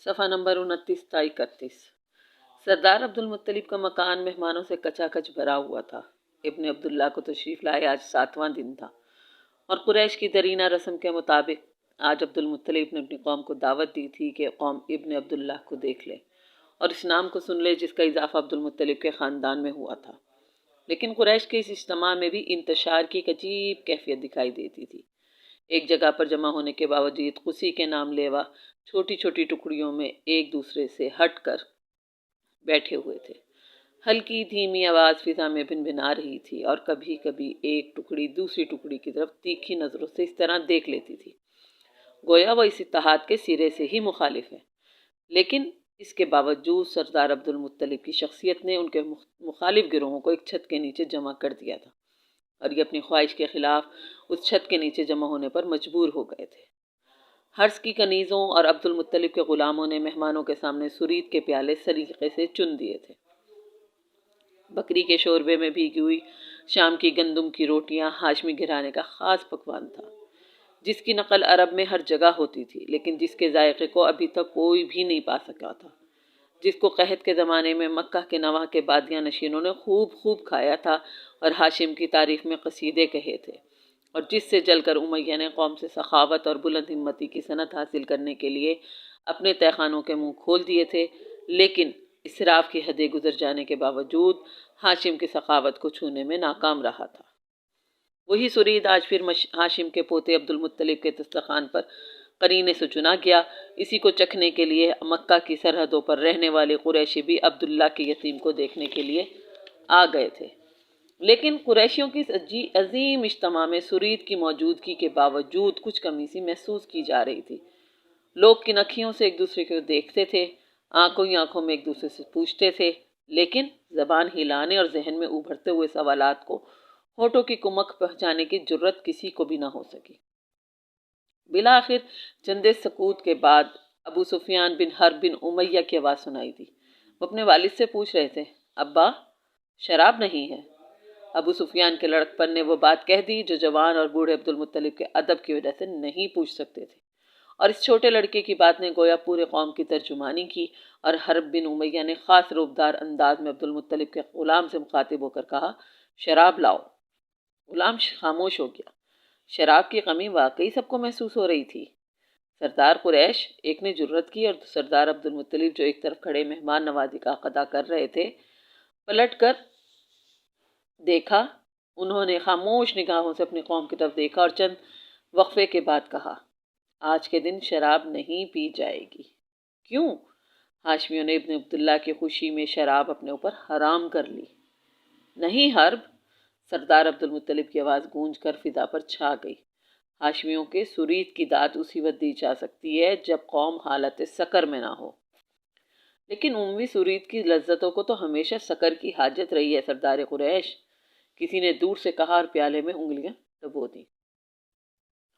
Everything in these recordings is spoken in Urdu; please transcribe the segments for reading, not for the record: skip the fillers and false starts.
صفحہ نمبر 29 تا 31۔ سردار عبدالمطلب کا مکان مہمانوں سے کچا کچ بھرا ہوا تھا۔ ابن عبداللہ کو تشریف لائے آج 7واں دن تھا اور قریش کی درینہ رسم کے مطابق آج عبدالمطلب نے اپنی قوم کو دعوت دی تھی کہ قوم ابن عبداللہ کو دیکھ لے اور اس نام کو سن لے جس کا اضافہ عبدالمطلب کے خاندان میں ہوا تھا۔ لیکن قریش کے اس اجتماع میں بھی انتشار کی ایک عجیب کیفیت دکھائی دیتی تھی۔ ایک جگہ پر جمع ہونے کے باوجود قسی کے نام لیوا چھوٹی چھوٹی ٹکڑیوں میں ایک دوسرے سے ہٹ کر بیٹھے ہوئے تھے۔ ہلکی دھیمی آواز فضا میں بھنبھنا رہی تھی اور کبھی کبھی ایک ٹکڑی دوسری ٹکڑی کی طرف تیکھی نظروں سے اس طرح دیکھ لیتی تھی گویا وہ اس اتحاد کے سرے سے ہی مخالف ہے۔ لیکن اس کے باوجود سردار عبدالمطلب کی شخصیت نے ان کے مخالف گروہوں کو ایک چھت کے نیچے جمع کر دیا تھا اور یہ اپنی خواہش کے خلاف اس چھت کے نیچے جمع ہونے پر مجبور ہو گئے تھے۔ حرس کی کنیزوں اور عبدالمطلب کے غلاموں نے مہمانوں کے سامنے سرید کے پیالے سلیقے سے چن دیے تھے۔ بکری کے شوربے میں بھیگی ہوئی شام کی گندم کی روٹیاں ہاشمی گھرانے کا خاص پکوان تھا، جس کی نقل عرب میں ہر جگہ ہوتی تھی لیکن جس کے ذائقے کو ابھی تک کوئی بھی نہیں پا سکا تھا، جس کو قحط کے زمانے میں مکہ کے نواح کے بادیہ نشینوں نے خوب کھایا تھا اور ہاشم کی تعریف میں قصیدے کہے تھے، اور جس سے جل کر امیہ نے قوم سے سخاوت اور بلند ہمتی کی صنعت حاصل کرنے کے لیے اپنے تہخانوں کے منہ کھول دیے تھے۔ لیکن اسراف کی حدیں گزر جانے کے باوجود ہاشم کی سخاوت کو چھونے میں ناکام رہا تھا۔ وہی سرید آج پھر ہاشم کے پوتے عبدالمطلب کے دسترخوان پر قرینے سے چنا گیا۔ اسی کو چکھنے کے لیے مکہ کی سرحدوں پر رہنے والے قریشی بھی عبداللہ کے یتیم کو دیکھنے کے لیے آ گئے تھے۔ لیکن قریشیوں کی اس عظیم اجتماع میں سرید کی موجودگی کے باوجود کچھ کمی سی محسوس کی جا رہی تھی۔ لوگ کن اکھیوں سے ایک دوسرے کو دیکھتے تھے، آنکھوں میں ایک دوسرے سے پوچھتے تھے، لیکن زبان ہلانے اور ذہن میں ابھرتے ہوئے سوالات کو ہونٹوں کی کمک پہنچانے کی جرت کسی کو بھی نہ ہو سکی۔ بالآخر چند سکوت کے بعد ابو سفیان بن حرب بن امیہ کی آواز سنائی دی۔ وہ اپنے والد سے پوچھ رہے تھے، ابا شراب نہیں ہے؟ ابو سفیان کے لڑکپن نے وہ بات کہہ دی جو جوان اور بوڑھے عبدالمطلب کے ادب کی وجہ سے نہیں پوچھ سکتے تھے، اور اس چھوٹے لڑکے کی بات نے گویا پورے قوم کی ترجمانی کی، اور حرب بن امیہ نے خاص روبدار انداز میں عبدالمطلب کے غلام سے مخاطب ہو کر کہا، شراب لاؤ۔ غلام خاموش ہو گیا۔ شراب کی کمی واقعی سب کو محسوس ہو رہی تھی۔ سردار قریش ایک نے جرت کی اور سردار عبدالمطلب جو ایک طرف کھڑے مہمان نوازی کا عقد ادا کر رہے تھے پلٹ کر دیکھا۔ انہوں نے خاموش نگاہوں سے اپنی قوم کی طرف دیکھا اور چند وقفے کے بعد کہا، آج کے دن شراب نہیں پی جائے گی۔ کیوں؟ ہاشمیوں نے ابن عبداللہ کی خوشی میں شراب اپنے اوپر حرام کر لی۔ نہیں حرب، سردار عبدالمطلب کی آواز گونج کر فضا پر چھا گئی۔ ہاشمیوں کے سرید کی داد اسی وقت دی جا سکتی ہے جب قوم حالت سکر میں نہ ہو، لیکن عمومی سرید کی لذتوں کو تو ہمیشہ سکر کی حاجت رہی ہے سردار قریش، کسی نے دور سے کہا اور پیالے میں انگلیاں ڈبو دیں۔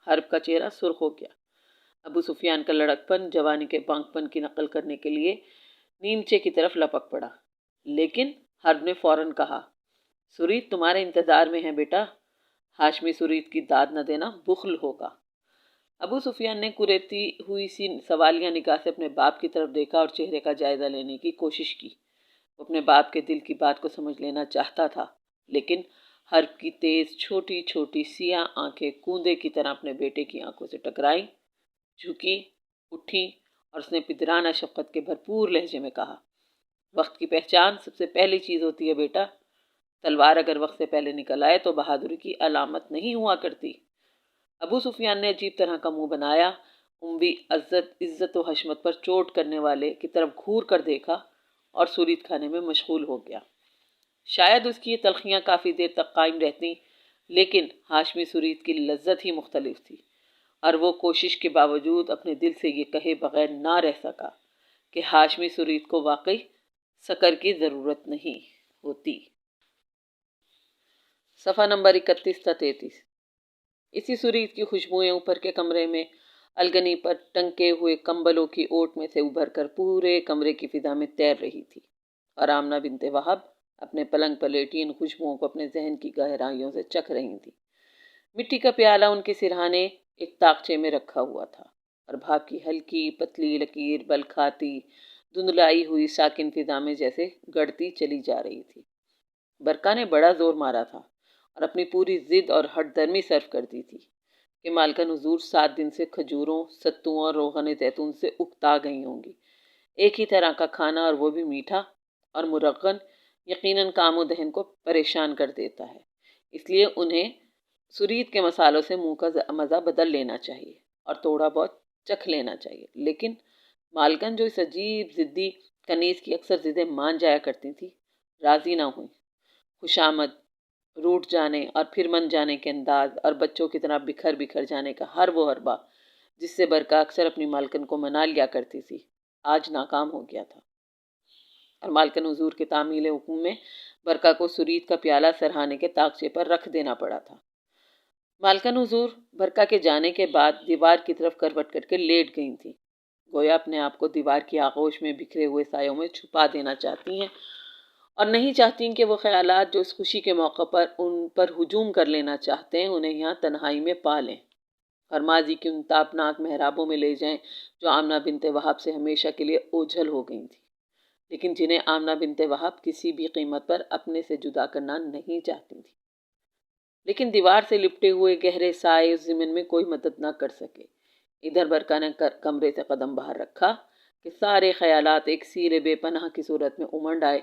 حرب کا چہرہ سرخ ہو گیا۔ ابو سفیان کا لڑکپن جوانی کے بانک پن کی نقل کرنے کے لیے نیمچے کی طرف لپک پڑا، لیکن حرب نے فوراً کہا، سرید تمہارے انتظار میں ہے بیٹا، ہاشمی سرید کی داد نہ دینا بخل ہوگا۔ ابو سفیان نے کریتی ہوئی سی سوالیہ نگاہ سے اپنے باپ کی طرف دیکھا اور چہرے کا جائزہ لینے کی کوشش کی۔ وہ اپنے باپ کے دل کی بات کو سمجھ لینا چاہتا تھا، لیکن حرب کی تیز چھوٹی چھوٹی سیاہ آنکھیں کوندے کی طرح اپنے بیٹے کی آنکھوں سے ٹکرائیں، جھکی، اٹھی، اور اس نے پدرانہ شفقت کے بھرپور لہجے میں کہا، وقت کی پہچان سب سے پہلی چیز ہوتی ہے بیٹا، تلوار اگر وقت سے پہلے نکل آئے تو بہادری کی علامت نہیں ہوا کرتی۔ ابو سفیان نے عجیب طرح کا منہ بنایا، اموی عزت و حشمت پر چوٹ کرنے والے کی طرف گھور کر دیکھا اور سرید کھانے میں مشغول ہو گیا۔ شاید اس کی یہ تلخیاں کافی دیر تک قائم رہتی، لیکن ہاشمی سرید کی لذت ہی مختلف تھی، اور وہ کوشش کے باوجود اپنے دل سے یہ کہے بغیر نہ رہ سکا کہ ہاشمی سرید کو واقعی سکر کی ضرورت نہیں ہوتی۔ صفحہ نمبر 31 تا 33۔ اسی سرید کی خوشبوئیں اوپر کے کمرے میں الگنی پر ٹنگے ہوئے کمبلوں کی اوٹ میں سے ابھر کر پورے کمرے کی فضا میں تیر رہی تھی، اور آمنہ بنت وہب اپنے پلنگ پر لیٹی ان خوشبوؤں کو اپنے ذہن کی گہرائیوں سے چکھ رہی تھی۔ مٹی کا پیالہ ان کے سرہانے ایک طاقچے میں رکھا ہوا تھا۔ اور بھاپ کی ہلکی پتلی لکیر بل کھاتی دھندلائی ہوئی ساکن فضا میں جیسے گڑتی چلی جا رہی تھی۔ برقا نے بڑا زور مارا تھا اور اپنی پوری ضد اور ہٹ درمی صرف کر دی تھی کہ مالکن حضور 7 دن سے کھجوروں، ستوں اور روغن زیتون سے اکتا گئی ہوں گی۔ ایک ہی طرح کا کھانا اور وہ بھی میٹھا اور مرغن یقیناً کام و دہن کو پریشان کر دیتا ہے، اس لیے انہیں سرید کے مسالوں سے منہ کا مزہ بدل لینا چاہیے اور تھوڑا بہت چکھ لینا چاہیے۔ لیکن مالکن جو اس عجیب ضدی کنیز کی اکثر ضدیں مان جایا کرتی تھی راضی نہ ہوئی۔ خوشامد، روٹ جانے اور پھر من جانے کے انداز اور بچوں کی طرح بکھر بکھر جانے کا ہر وہ حربہ جس سے برقا اکثر اپنی مالکن کو منا لیا کرتی تھی آج ناکام ہو گیا تھا، اور مالکن حضور کے تعمیل حکم میں برقا کو سرید کا پیالہ سرہانے کے طاقچے پر رکھ دینا پڑا تھا۔ مالکن حضور برقا کے جانے کے بعد دیوار کی طرف کروٹ کر کے لیٹ گئی تھیں، گویا اپنے آپ کو دیوار کی آغوش میں بکھرے ہوئے سایوں میں چھپا دینا چاہتی ہیں اور نہیں چاہتی کہ وہ خیالات جو اس خوشی کے موقع پر ان پر ہجوم کر لینا چاہتے ہیں انہیں یہاں تنہائی میں پا لیں اور ماضی کی ان تابناک محرابوں میں لے جائیں جو آمنہ بنت وہب سے ہمیشہ کے لیے اوجھل ہو گئی تھی، لیکن جنہیں آمنہ بنت وہب کسی بھی قیمت پر اپنے سے جدا کرنا نہیں چاہتی تھی۔ لیکن دیوار سے لپٹے ہوئے گہرے سائے اس زمین میں کوئی مدد نہ کر سکے۔ ادھر برقا نے کمرے سے قدم باہر رکھا کہ سارے خیالات ایک سیل بے پناہ کی صورت میں امنڈ آئے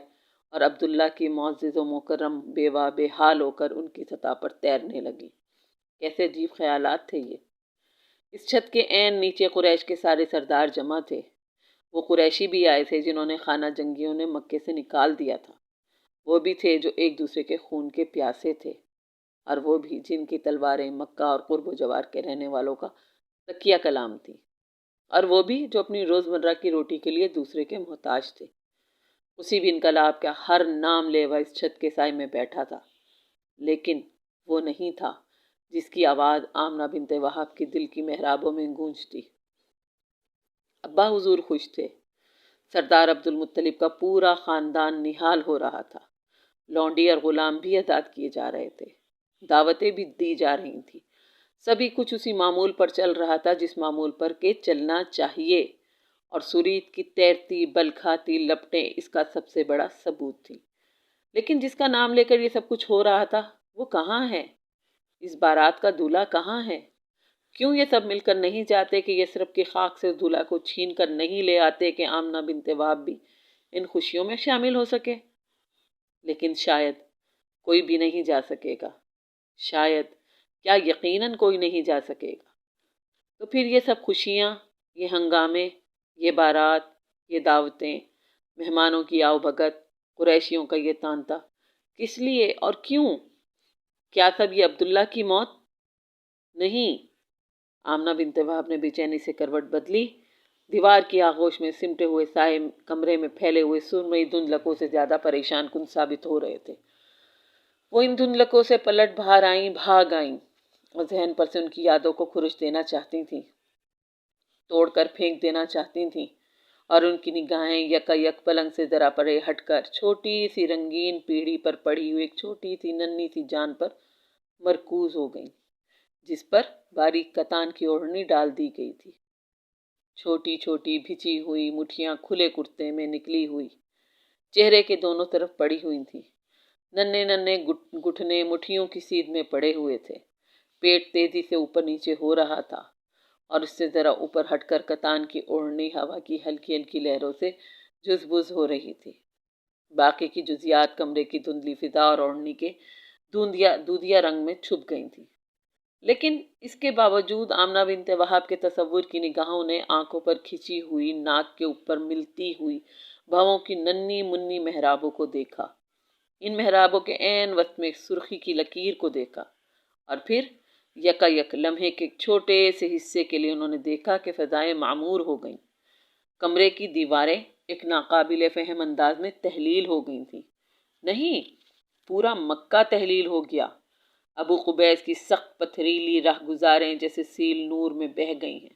اور عبداللہ کی معزز و مکرم بیوہ بے حال ہو کر ان کی سطح پر تیرنے لگی۔ کیسے عجیب خیالات تھے یہ! اس چھت کے عین نیچے قریش کے سارے سردار جمع تھے۔ وہ قریشی بھی آئے تھے جنہوں نے خانہ جنگیوں نے مکے سے نکال دیا تھا، وہ بھی تھے جو ایک دوسرے کے خون کے پیاسے تھے، اور وہ بھی جن کی تلواریں مکہ اور قرب و جوار کے رہنے والوں کا تکیہ کلام تھی، اور وہ بھی جو اپنی روزمرہ کی روٹی کے لیے دوسرے کے محتاج تھے۔ اسی بھی انقلاب کا ہر نام لیوا اس چھت کے سائے میں بیٹھا تھا، لیکن وہ نہیں تھا جس کی آواز آمنہ بنت وہب کی دل کی محرابوں میں گونجتی۔ ابا حضور خوش تھے۔ سردار عبدالمطلب کا پورا خاندان نہال ہو رہا تھا، لونڈی اور غلام بھی آزاد کیے جا رہے تھے، دعوتیں بھی دی جا رہی تھیں، سبھی کچھ اسی معمول پر چل رہا تھا جس معمول پر کہ چلنا چاہیے، اور سرید کی تیرتی بل کھاتی لپٹیں اس کا سب سے بڑا ثبوت تھی۔ لیکن جس کا نام لے کر یہ سب کچھ ہو رہا تھا وہ کہاں ہے؟ اس بارات کا دولہا کہاں ہے؟ کیوں یہ سب مل کر نہیں جاتے کہ یثرب کی خاک سے اس دولہا کو چھین کر نہیں لے آتے کہ آمنہ بنت وہب بھی ان خوشیوں میں شامل ہو سکے؟ لیکن شاید کوئی بھی نہیں جا سکے گا، شاید کیا یقیناً کوئی نہیں جا سکے گا۔ تو پھر یہ سب خوشیاں، یہ ہنگامے، یہ بارات، یہ دعوتیں، مہمانوں کی آؤ بھگت، قریشیوں کا یہ تانتا، کس لیے اور کیوں؟ کیا سب یہ عبداللہ کی موت؟ نہیں۔ آمنہ بنت وہب نے بے چینی سے کروٹ بدلی۔ دیوار کی آغوش میں سمٹے ہوئے سائے کمرے میں پھیلے ہوئے سرمئی دھندلکوں سے زیادہ پریشان کن ثابت ہو رہے تھے۔ وہ ان دھندلکوں سے پلٹ باہر آئیں، بھاگ آئیں اور ذہن پر سے ان کی یادوں کو کھرچ دینا چاہتی تھیں، توڑ کر پھینک دینا چاہتی تھیں، اور ان کی نگاہیں یکا یک پلنگ سے ذرا پرے ہٹ کر چھوٹی سی رنگین پیڑھی پر پڑی ہوئی ایک چھوٹی سی ننھی سی جان پر مرکوز ہو گئیں، جس پر باریک کتان کی اوڑھنی ڈال دی گئی تھی۔ چھوٹی چھوٹی بھچی ہوئی مٹھیاں کھلے کرتے میں نکلی ہوئی چہرے کے دونوں طرف پڑی ہوئی تھیں، ننھے ننھے گھٹنے مٹھیوں کی سیدھ میں پڑے ہوئے تھے، پیٹ تیزی سے اوپر نیچے ہو رہا تھا، اور اس سے ذرا اوپر ہٹ کر کتان کی اوڑھنی ہوا کی ہلکی ہلکی لہروں سے جز بز ہو رہی تھی۔ باقی کی جزیات کمرے کی دھندلی فضا اور اوڑھنی کے دودیا رنگ میں چھپ گئی تھیں، لیکن اس کے باوجود آمنہ بنت وہب کے تصور کی نگاہوں نے آنکھوں پر کھچی ہوئی ناک کے اوپر ملتی ہوئی بھووں کی ننھی منھی محرابوں کو دیکھا، ان محرابوں کے عین وسط میں سرخی کی لکیر کو دیکھا، اور پھر یکا یک لمحے کے چھوٹے سے حصے کے لیے انہوں نے دیکھا کہ فضائیں معمور ہو گئیں، کمرے کی دیواریں ایک ناقابل فہم انداز میں تحلیل ہو گئی تھیں، نہیں، پورا مکہ تحلیل ہو گیا۔ ابو قبیس کی سخت پتھریلی راہ گزاریں جیسے سیل نور میں بہہ گئی ہیں،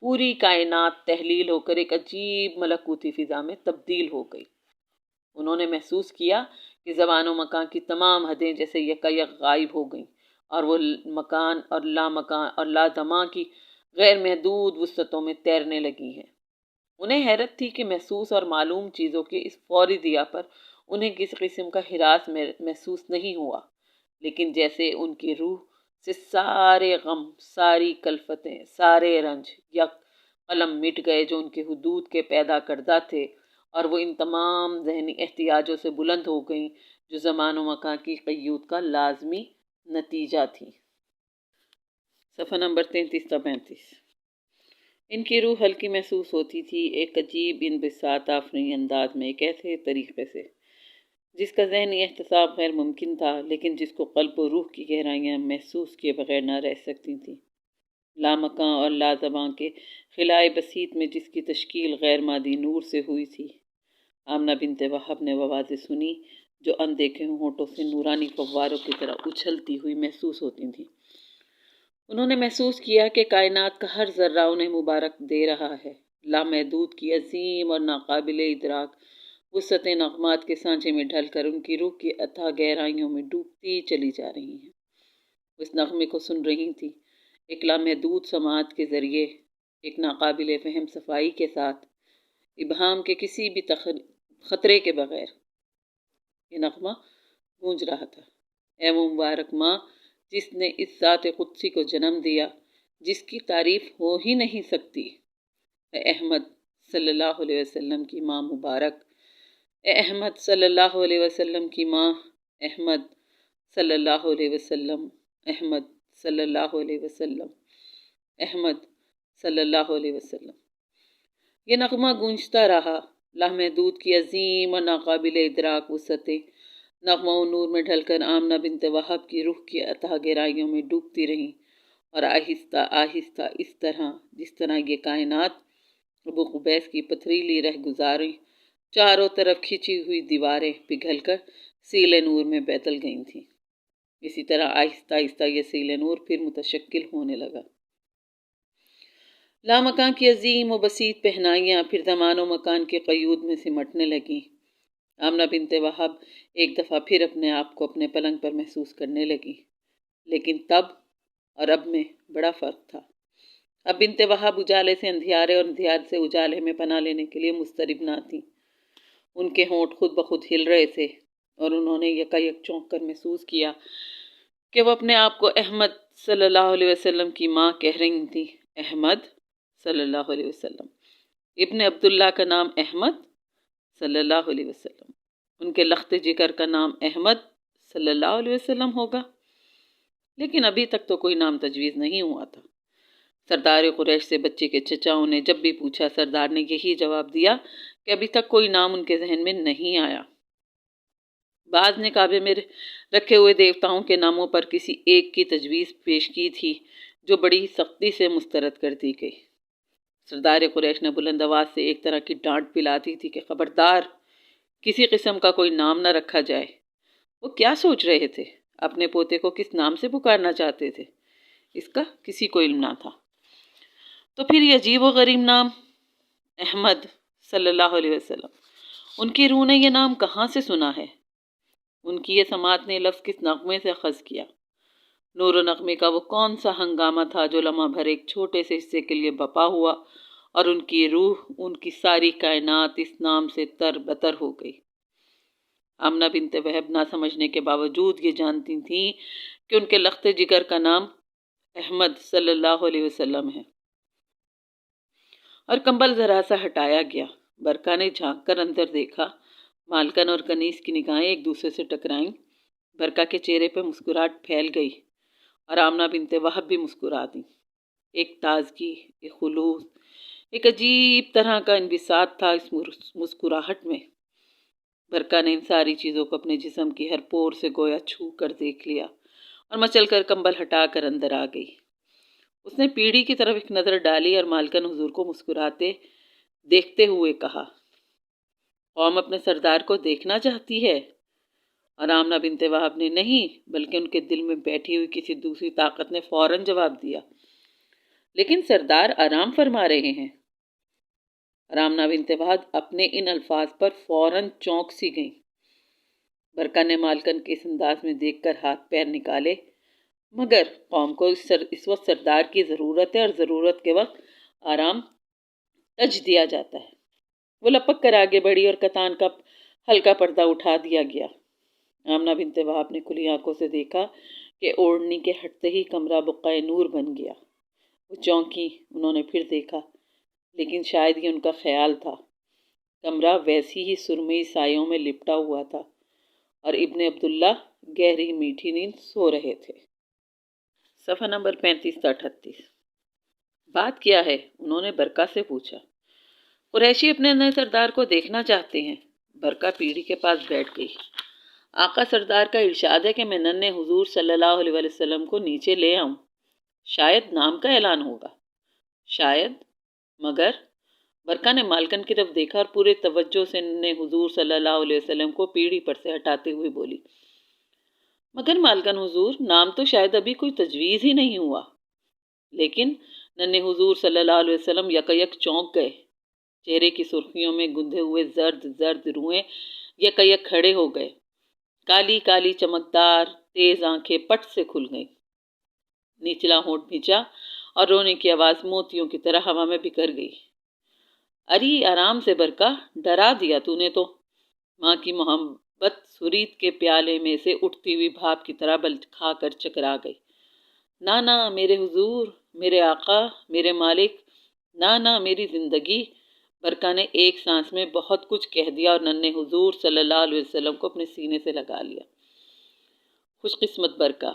پوری کائنات تحلیل ہو کر ایک عجیب ملکوتی فضا میں تبدیل ہو گئی۔ انہوں نے محسوس کیا کہ زمان و مکان کی تمام حدیں جیسے یکا یک غائب ہو گئیں، اور وہ مکان اور لا زماں کی غیر محدود وسعتوں میں تیرنے لگی ہیں۔ انہیں حیرت تھی کہ محسوس اور معلوم چیزوں کے اس فوری دیا پر انہیں کسی قسم کا ہراس محسوس نہیں ہوا، لیکن جیسے ان کی روح سے سارے غم، ساری کلفتیں، سارے رنج یک قلم مٹ گئے جو ان کے حدود کے پیدا کردہ تھے، اور وہ ان تمام ذہنی احتیاجوں سے بلند ہو گئیں جو زمان و مکان کی قیود کا لازمی نتیجہ تھی۔ صفحہ نمبر 33 تا 35۔ ان کی روح ہلکی محسوس ہوتی تھی، ایک عجیب انبساط آفریں انداز میں، ایک ایسے طریقے سے جس کا ذہنی احتساب غیر ممکن تھا، لیکن جس کو قلب و روح کی گہرائیاں محسوس کیے بغیر نہ رہ سکتی تھیں۔ لامکاں اور لازباں کے خلائے بسیط میں جس کی تشکیل غیر مادی نور سے ہوئی تھی، آمنہ بنت وہب نے وہ آوازیں سنی جو اندیکھے ہونٹوں سے نورانی فواروں کی طرح اچھلتی ہوئی محسوس ہوتی تھیں۔ انہوں نے محسوس کیا کہ کائنات کا ہر ذرہ انہیں مبارک دے رہا ہے۔ لامحدود کی عظیم اور ناقابل ادراک وسعت نغمات کے سانچے میں ڈھل کر ان کی روح کی اتھاہ گہرائیوں میں ڈوبتی چلی جا رہی ہیں۔ وہ اس نغمے کو سن رہی تھیں، ایک لامحدود سماعت کے ذریعے، ایک ناقابل فہم صفائی کے ساتھ، ابہام کے کسی بھی خطرے کے بغیر۔ یہ نغمہ گونج رہا تھا: اے وہ مبارک ماں جس نے اس ذات قدسی کو جنم دیا جس کی تعریف ہو ہی نہیں سکتی، اے احمد صلی اللہ علیہ وسلم کی ماں مبارک، اے احمد صلی اللہ علیہ وسلم کی ماں، احمد صلی اللہ علیہ وسلم، احمد صلی اللہ علیہ وسلم، احمد صلی اللہ علیہ وسلم۔ یہ نغمہ گونجتا رہا، لامحدود کی عظیم اور ناقابل ادراک وسعتیں نغمہ و نور میں ڈھل کر آمنہ بنت وہب کی روح کی اتھاہ گہرائیوں میں ڈوبتی رہیں، اور آہستہ آہستہ اس طرح جس طرح یہ کائنات ابو قبیس کی پتھریلی رہ گزاریں چاروں طرف کھنچی ہوئی دیواریں پگھل کر سیل نور میں بیتل گئی تھیں، اسی طرح آہستہ آہستہ یہ سیل نور پھر متشکل ہونے لگا۔ لامکان کی عظیم و بسیط پہنائیاں پھر زمان و مکان کے قیود میں سمٹنے لگیں۔ آمنہ بنت وہب ایک دفعہ پھر اپنے آپ کو اپنے پلنگ پر محسوس کرنے لگی، لیکن تب اور اب میں بڑا فرق تھا۔ اب بنت وہب اجالے سے اندھیارے اور اندھیار سے اجالے میں پناہ لینے کے لیے مضطرب نہ تھیں۔ ان کے ہونٹ خود بخود ہل رہے تھے، اور انہوں نے یکایک چونک کر محسوس کیا کہ وہ اپنے آپ کو احمد صلی اللہ علیہ وسلم کی ماں کہہ رہی تھیں۔ احمد صلی اللہ علیہ وسلم، ابن عبداللہ کا نام احمد صلی اللہ علیہ وسلم، ان کے لخت جگر کا نام احمد صلی اللہ علیہ وسلم ہوگا، لیکن ابھی تک تو کوئی نام تجویز نہیں ہوا تھا۔ سردار قریش سے بچے کے چچاؤں نے جب بھی پوچھا، سردار نے یہی جواب دیا کہ ابھی تک کوئی نام ان کے ذہن میں نہیں آیا۔ بعض نے کعبے میں رکھے ہوئے دیوتاؤں کے ناموں پر کسی ایک کی تجویز پیش کی تھی جو بڑی سختی سے مسترد کر دی گئی۔ سردار قریش نے بلند آواز سے ایک طرح کی ڈانٹ پلا دی تھی کہ خبردار، کسی قسم کا کوئی نام نہ رکھا جائے۔ وہ کیا سوچ رہے تھے؟ اپنے پوتے کو کس نام سے پکارنا چاہتے تھے؟ اس کا کسی کو علم نہ تھا۔ تو پھر یہ عجیب و غریب نام احمد صلی اللہ علیہ وسلم، ان کی روح نے یہ نام کہاں سے سنا ہے؟ ان کی یہ سماعت نے لفظ کس نغمے سے اخذ کیا؟ نور و نغمے کا وہ کون سا ہنگامہ تھا جو لمحہ بھر ایک چھوٹے سے حصے کے لیے بپا ہوا، اور ان کی روح، ان کی ساری کائنات اس نام سے تر بتر ہو گئی۔ آمنہ بنت وہب نہ سمجھنے کے باوجود یہ جانتی تھیں کہ ان کے لخت جگر کا نام احمد صلی اللہ علیہ وسلم ہے۔ اور کمبل ذرا سا ہٹایا گیا۔ برکہ نے جھانک کر اندر دیکھا۔ مالکن اور کنیز کی نگاہیں ایک دوسرے سے ٹکرائیں۔ برکہ کے چہرے پہ مسکراہٹ پھیل گئی، اور آمنہ بنت وہب بھی مسکرا دیں۔ ایک تازگی، ایک خلوص، ایک عجیب طرح کا انبساط تھا اس مسکراہٹ میں۔ برکہ نے ان ساری چیزوں کو اپنے جسم کی ہر پور سے گویا چھو کر دیکھ لیا، اور مچل کر کمبل ہٹا کر اندر آ گئی۔ اس نے پیڑھی کی طرف ایک نظر ڈالی اور مالکن حضور کو مسکراتے دیکھتے ہوئے کہا، قوم اپنے سردار کو دیکھنا چاہتی ہے؟ اور آمنہ بنت وہب نے نہیں، بلکہ ان کے دل میں بیٹھی ہوئی کسی دوسری طاقت نے فوراً جواب دیا، لیکن سردار آرام فرما رہے ہیں۔ اور آمنہ بنت وہب اپنے ان الفاظ پر فوراً چونک سی گئیں۔ برکہ نے مالکن کے اس انداز میں دیکھ کر ہاتھ پیر نکالے، مگر قوم کو اس وقت سردار کی ضرورت ہے اور ضرورت کے وقت آرام تج دیا جاتا ہے۔ وہ لپک کر آگے بڑھی اور کتان کا ہلکا پردہ اٹھا دیا گیا۔ آمنہ بنت وہب نے کھلی آنکھوں سے دیکھا کہ اوڑھنی کے ہٹتے ہی کمرہ بقعہ نور بن گیا۔ وہ چونکی، انہوں نے پھر دیکھا، لیکن شاید یہ ان کا خیال تھا۔ کمرہ ویسی ہی سرمئی سایوں میں لپٹا ہوا تھا اور ابن عبداللہ گہری میٹھی نیند سو رہے تھے۔ صفحہ نمبر 35 تا 38۔ بات کیا ہے؟ انہوں نے برقع سے پوچھا۔ قریشی اپنے نئے سردار کو دیکھنا چاہتے ہیں۔ برقع پیڑھی کے پاس بیٹھ گئی۔ آقا سردار کا ارشاد ہے کہ میں ننھے حضور صلی اللہ علیہ وسلم کو نیچے لے آؤں۔ شاید نام کا اعلان ہوگا۔ شاید، مگر برقع نے مالکن کی طرف دیکھا اور پورے توجہ سے ننھے حضور صلی اللہ علیہ وسلم کو پیڑھی پر سے ہٹاتے ہوئے بولی، مگر مالکن حضور، نام تو شاید ابھی کوئی تجویز ہی نہیں ہوا۔ لیکن ننھے حضور صلی اللہ علیہ وسلم یکایک چونک گئے۔ چہرے کی سرخیوں میں گندھے ہوئے زرد روئیں یکایک کھڑے ہو گئے۔ کالی کالی چمکدار تیز آنکھیں پٹ سے کھل گئیں۔ نچلا ہونٹ بھینچا اور رونے کی آواز موتیوں کی طرح ہوا میں بکھر گئی۔ اری آرام سے برقع، ڈرا دیا تو نے تو۔ ماں کی محبت سرید کے پیالے میں سے اٹھتی ہوئی بھاپ کی طرح بل کھا کر چکرا گئی۔ نانا میرے حضور، میرے آقا، میرے مالک، نانا میری زندگی۔ برقع نے ایک سانس میں بہت کچھ کہہ دیا اور ننھے حضور صلی اللہ علیہ وسلم کو اپنے سینے سے لگا لیا۔ خوش قسمت برقع،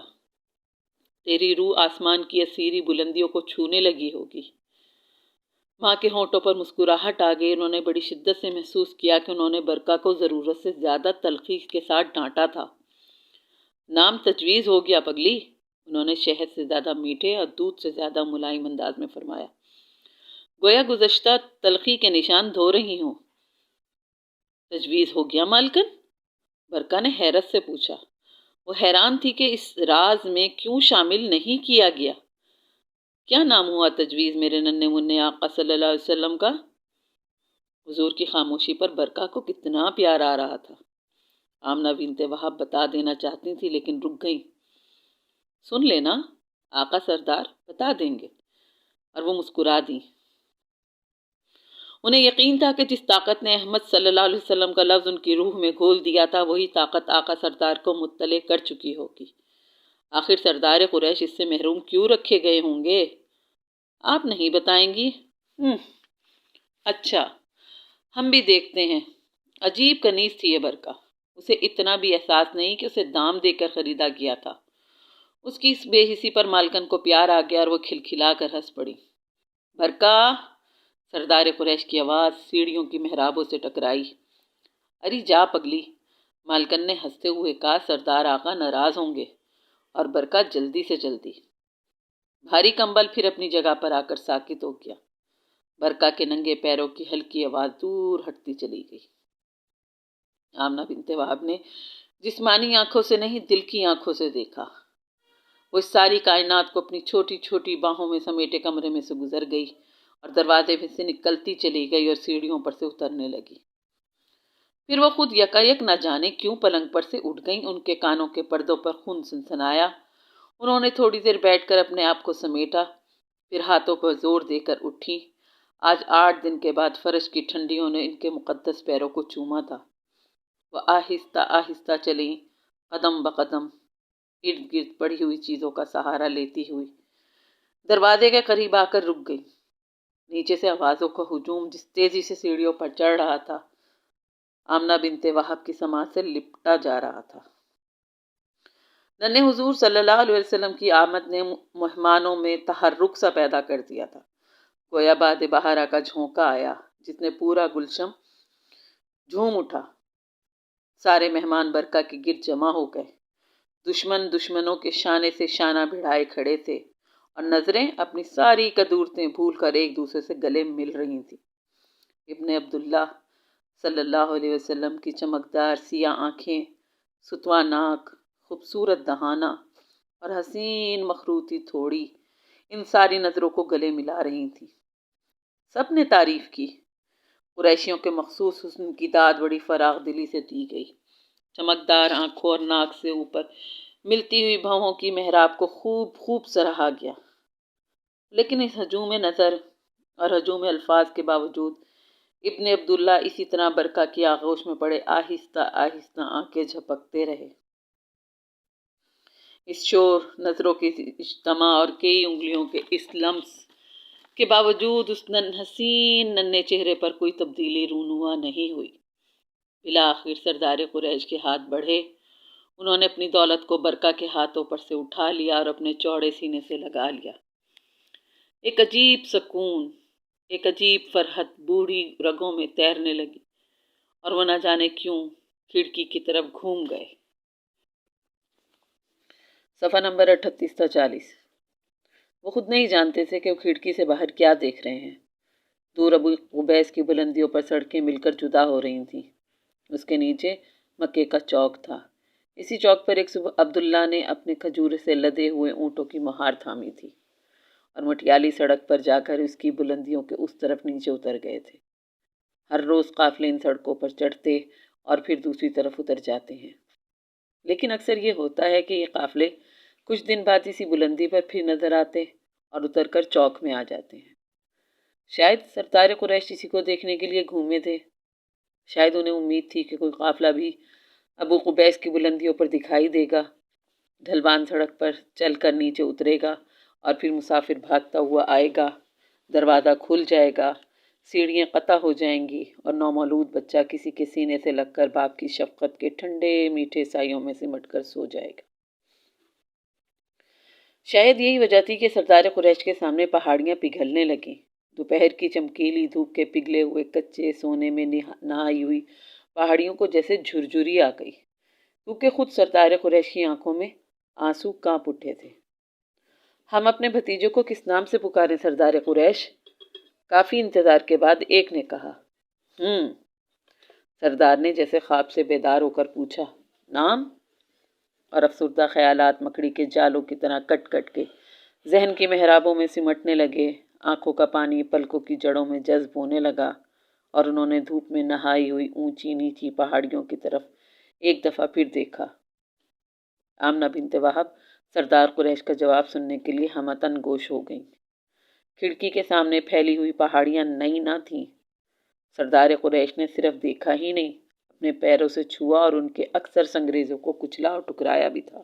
تیری روح آسمان کی اسیری بلندیوں کو چھونے لگی ہوگی۔ ماں کے ہونٹوں پر مسکراہٹ آ گئی۔ انہوں نے بڑی شدت سے محسوس کیا کہ انہوں نے برقع کو ضرورت سے زیادہ تلخیص کے ساتھ ڈانٹا تھا۔ نام تجویز ہو گیا پگلی، انہوں نے شہد سے زیادہ میٹھے اور دودھ سے زیادہ ملائم انداز میں فرمایا، گویا گزشتہ تلخی کے نشان دھو رہی ہوں۔ تجویز ہو گیا مالکن؟ برقع نے حیرت سے پوچھا۔ وہ حیران تھی کہ اس راز میں کیوں شامل نہیں کیا گیا۔ کیا نام ہوا تجویز میرے ننھے منھے آقا صلی اللہ علیہ وسلم کا؟ حضور کی خاموشی پر برقع کو کتنا پیار آ رہا تھا۔ آمنہ بنت وہب بتا دینا چاہتی تھی لیکن رک گئیں۔ سن لینا، آقا سردار بتا دیں گے، اور وہ مسکرا دیں۔ انہیں یقین تھا کہ جس طاقت نے احمد صلی اللہ علیہ وسلم کا لفظ ان کی روح میں گھول دیا تھا، وہی طاقت آقا سردار کو مطلع کر چکی ہوگی۔ آخر سردار قریش اس سے محروم کیوں رکھے گئے ہوں گے؟ آپ نہیں بتائیں گی؟ اچھا، ہم بھی دیکھتے ہیں۔ عجیب کنیز تھی یہ برقع، اسے اتنا بھی احساس نہیں کہ اسے دام دے کر خریدا گیا تھا۔ اس کی اس بے حسی پر مالکن کو پیار آ گیا اور وہ کھلکھلا کر ہنس پڑی۔ برقع، سردار قریش کی آواز سیڑھیوں کی محرابوں سے ٹکرائی۔ اری جا پگلی، مالکن نے ہنستے ہوئے کہا، سردار آقا ناراض ہوں گے۔ اور برقع جلدی سے جلدی۔ بھاری کمبل پھر اپنی جگہ پر آ کر ساکت ہو گیا۔ برقع کے ننگے پیروں کی ہلکی آواز دور ہٹتی چلی گئی۔ آمنہ بنت وہب نے جسمانی آنکھوں سے نہیں، دل کی آنکھوں سے دیکھا۔ وہ اس ساری کائنات کو اپنی چھوٹی چھوٹی باہوں میں سمیٹے کمرے میں سے گزر گئی اور دروازے میں سے نکلتی چلی گئی اور سیڑھیوں پر سے اترنے لگی۔ پھر وہ خود یکایک نہ جانے کیوں پلنگ پر سے اٹھ گئیں۔ ان کے کانوں کے پردوں پر خون سنسنایا۔ انہوں نے تھوڑی دیر بیٹھ کر اپنے آپ کو سمیٹا، پھر ہاتھوں پر زور دے کر اٹھیں۔ آج 8 دن کے بعد فرش کی ٹھنڈیوں نے ان کے مقدس پیروں کو چوما تھا۔ وہ آہستہ آہستہ چلیں، قدم بقدم، ارد گرد پڑی ہوئی چیزوں کا سہارا لیتی ہوئی دروازے کے قریب آ کر رک گئی۔ نیچے سے آوازوں کا ہجوم جس تیزی سے سیڑھیوں پر چڑھ رہا تھا، آمنہ بنت وہب کی سماعت سے لپٹا جا رہا تھا۔ ننھے حضور صلی اللہ علیہ وسلم کی آمد نے مہمانوں میں تحرک سا پیدا کر دیا تھا، گویا باد بہارا کا جھونکا آیا جس نے پورا گلشن جھوم اٹھا۔ سارے مہمان برقع کے گرد جمع ہو گئے۔ دشمنوں کے شانے سے شانہ بھڑائے کھڑے تھے اور نظریں اپنی ساری کدورتیں بھول کر ایک دوسرے سے گلے مل رہی تھیں۔ ابن عبداللہ صلی اللہ علیہ وسلم کی چمکدار سیاہ آنکھیں، ستواں ناک، خوبصورت دہانہ اور حسین مخروطی تھوڑی ان ساری نظروں کو گلے ملا رہی تھیں۔ سب نے تعریف کی۔ قریشیوں کے مخصوص حسن کی داد بڑی فراخ دلی سے دی گئی۔ چمکدار آنکھوں اور ناک سے اوپر ملتی ہوئی بھووں کی محراب کو خوب سراہا گیا، لیکن اس ہجوم نظر اور ہجوم الفاظ کے باوجود ابن عبداللہ اسی طرح برقع کی آغوش میں پڑے آہستہ آہستہ آنکھیں جھپکتے رہے۔ اس شور، نظروں کے اجتماع اور کئی انگلیوں کے اس لمس کے باوجود اس حسین ننھے چہرے پر کوئی تبدیلی رونما نہیں ہوئی۔ بالآخر سردار قریش کے ہاتھ بڑھے، انہوں نے اپنی دولت کو برقع کے ہاتھوں پر سے اٹھا لیا اور اپنے چوڑے سینے سے لگا لیا۔ ایک عجیب سکون، ایک عجیب فرحت بوڑھی رگوں میں تیرنے لگی اور وہ نہ جانے کیوں کھڑکی کی طرف گھوم گئے۔ صفحہ نمبر 38 تا 40۔ وہ خود نہیں جانتے تھے کہ وہ کھڑکی سے باہر کیا دیکھ رہے ہیں۔ دور ابو قبیس کی بلندیوں پر سڑکیں مل کر جدا ہو رہی تھیں۔ اس کے نیچے مکے کا چوک تھا۔ اسی چوک پر ایک صبح عبداللہ نے اپنے کھجور سے لدے ہوئے اونٹوں کی مہار تھامی تھی اور مٹیالی سڑک پر جا کر اس کی بلندیوں کے اس طرف نیچے اتر گئے تھے۔ ہر روز قافلے ان سڑکوں پر چڑھتے اور پھر دوسری طرف اتر جاتے ہیں، لیکن اکثر یہ ہوتا ہے کہ یہ قافلے کچھ دن بعد اسی بلندی پر پھر نظر آتے اور اتر کر چوک میں آ جاتے ہیں۔ شاید سردار قریش اسی کو دیکھنے کے لیے گھومے تھے۔ شاید انہیں امید تھی کہ کوئی قافلہ بھی ابو قبیس کی بلندیوں پر دکھائی دے گا، ڈھلوان سڑک پر چل کر نیچے اترے گا اور پھر مسافر بھاگتا ہوا آئے گا، دروازہ کھل جائے گا، سیڑھیاں قطع ہو جائیں گی اور نومولود بچہ کسی کے سینے سے لگ کر باپ کی شفقت کے ٹھنڈے میٹھے سایوں میں سمٹ کر سو جائے گا۔ شاید یہی وجہ تھی کہ سردار قریش کے سامنے پہاڑیاں پگھلنے لگیں۔ دوپہر کی چمکیلی دھوپ کے پگھلے ہوئے کچے سونے میں نہائی ہوئی پہاڑیوں کو جیسے جھرجھری آ گئی، کیونکہ خود سردار قریش کی آنکھوں میں آنسو کانپ اٹھے تھے۔ ہم اپنے بھتیجے کو کس نام سے پکاریں سردار قریش؟ کافی انتظار کے بعد ایک نے کہا۔ سردار نے جیسے خواب سے بیدار ہو کر پوچھا، نام؟ اور افسردہ خیالات مکڑی کے جالوں کی طرح کٹ کٹ کے ذہن کی محرابوں میں سمٹنے لگے۔ آنکھوں کا پانی پلکوں کی جڑوں میں جذب ہونے لگا اور انہوں نے دھوپ میں نہائی ہوئی اونچی نیچی پہاڑیوں کی طرف ایک دفعہ پھر دیکھا۔ آمنہ بنت وہب سردار قریش کا جواب سننے کے لیے ہمتاً گوش ہو گئیں۔ کھڑکی کے سامنے پھیلی ہوئی پہاڑیاں نئی نہ تھیں۔ سردار قریش نے صرف دیکھا ہی نہیں، اپنے پیروں سے چھوا اور ان کے اکثر سنگریزوں کو کچلا اور ٹکرایا بھی تھا۔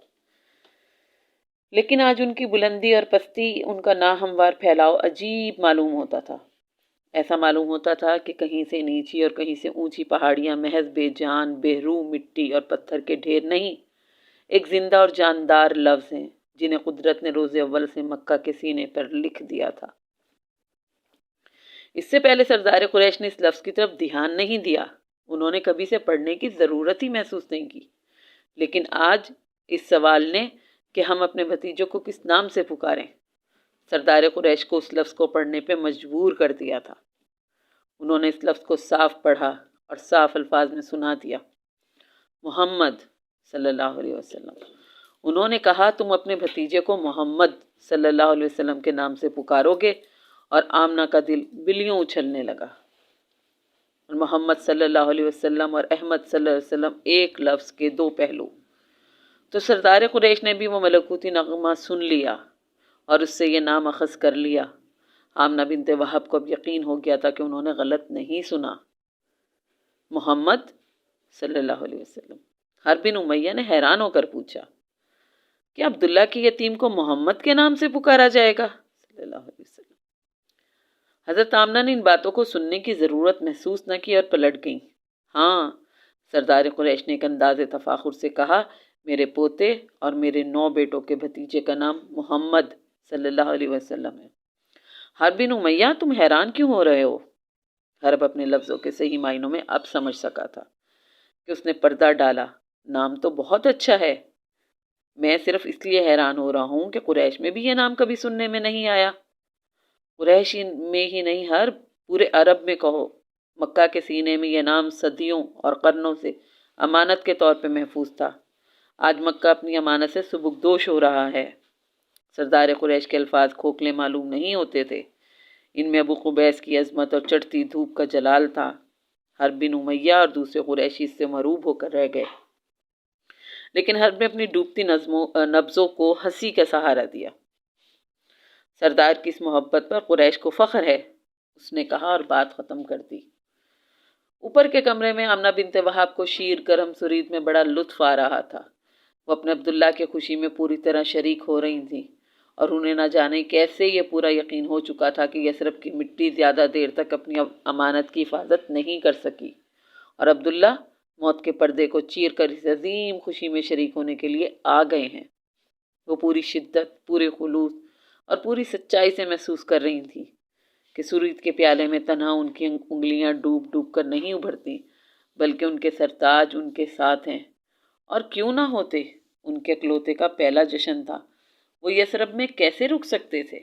لیکن آج ان کی بلندی اور پستی، ان کا ناہموار پھیلاؤ عجیب معلوم ہوتا تھا۔ ایسا معلوم ہوتا تھا کہ کہیں سے نیچی اور کہیں سے اونچی پہاڑیاں محض بے جان، بے روح مٹی اور پتھر کے ڈھیر نہیں، ایک زندہ اور جاندار لفظ ہیں جنہیں قدرت نے روز اول سے مکہ کے سینے پر لکھ دیا تھا۔ اس سے پہلے سردار قریش نے اس لفظ کی طرف دھیان نہیں دیا، انہوں نے کبھی سے پڑھنے کی ضرورت ہی محسوس نہیں کی، لیکن آج اس سوال نے کہ ہم اپنے بھتیجوں کو کس نام سے پکاریں، سردار قریش کو اس لفظ کو پڑھنے پہ مجبور کر دیا تھا۔ انہوں نے اس لفظ کو صاف پڑھا اور صاف الفاظ میں سنا دیا، محمد صلی اللہ علیہ وسلم۔ انہوں نے کہا، تم اپنے بھتیجے کو محمد صلی اللہ علیہ وسلم کے نام سے پکارو گے، اور آمنہ کا دل بلیوں اچھلنے لگا۔ اور محمد صلی اللہ علیہ وسلم اور احمد صلی اللہ علیہ وسلم ایک لفظ کے دو پہلو۔ تو سردار قریش نے بھی وہ ملکوتی نغمہ سن لیا اور اس سے یہ نام اخذ کر لیا۔ آمنہ بنت وہب کو اب یقین ہو گیا تھا کہ انہوں نے غلط نہیں سنا، محمد صلی اللہ علیہ وسلم۔ حرب بن امیہ نے حیران ہو کر پوچھا، کیا عبداللہ کی یتیم کو محمد کے نام سے پکارا جائے گا؟ صلی اللہ علیہ وسلم۔ حضرت آمنہ نے ان باتوں کو سننے کی ضرورت محسوس نہ کی اور پلٹ گئیں۔ ہاں، سردار قریش نے ایک انداز تفاخر سے کہا، میرے پوتے اور میرے 9 بیٹوں کے بھتیجے کا نام محمد صلی اللہ علیہ وسلم ہے۔ حرب بن امیہ، تم حیران کیوں ہو رہے ہو؟ حرب اپنے لفظوں کے صحیح معنوں میں اب سمجھ سکا تھا کہ اس نے پردہ ڈالا۔ نام تو بہت اچھا ہے، میں صرف اس لیے حیران ہو رہا ہوں کہ قریش میں بھی یہ نام کبھی سننے میں نہیں آیا۔ قریش میں ہی نہیں، ہر پورے عرب میں کہو، مکہ کے سینے میں یہ نام صدیوں اور قرنوں سے امانت کے طور پہ محفوظ تھا۔ آج مکہ اپنی امانت سے سبکدوش ہو رہا ہے۔ سردار قریش کے الفاظ کھوکھلے معلوم نہیں ہوتے تھے، ان میں ابو قبیس کی عظمت اور چڑھتی دھوپ کا جلال تھا۔ حرب بن امیہ اور دوسرے قریشی اس سے مرعوب ہو کر رہ گئے۔ لیکن ہر نے اپنی ڈوبتی نبضوں کو ہنسی کا سہارا دیا۔ سردار کی اس محبت پر قریش کو فخر ہے، اس نے کہا اور بات ختم کر دی۔ اوپر کے کمرے میں آمنہ بنت وہاب کو شیر گرم سرید میں بڑا لطف آ رہا تھا۔ وہ اپنے عبداللہ کے خوشی میں پوری طرح شریک ہو رہی تھیں اور انہیں نہ جانے کیسے یہ پورا یقین ہو چکا تھا کہ یثرب کی مٹی زیادہ دیر تک اپنی امانت کی حفاظت نہیں کر سکی، اور عبداللہ موت کے پردے کو چیر کر اس عظیم خوشی میں شریک ہونے کے لیے آ گئے ہیں۔ وہ پوری شدت، پورے خلوص اور پوری سچائی سے محسوس کر رہی تھیں کہ سرید کے پیالے میں تنہا ان کی انگلیاں ڈوب ڈوب کر نہیں ابھرتی، بلکہ ان کے سرتاج ان کے ساتھ ہیں، اور کیوں نہ ہوتے، ان کے اکلوتے کا پہلا جشن تھا، وہ یثرب میں کیسے رک سکتے تھے؟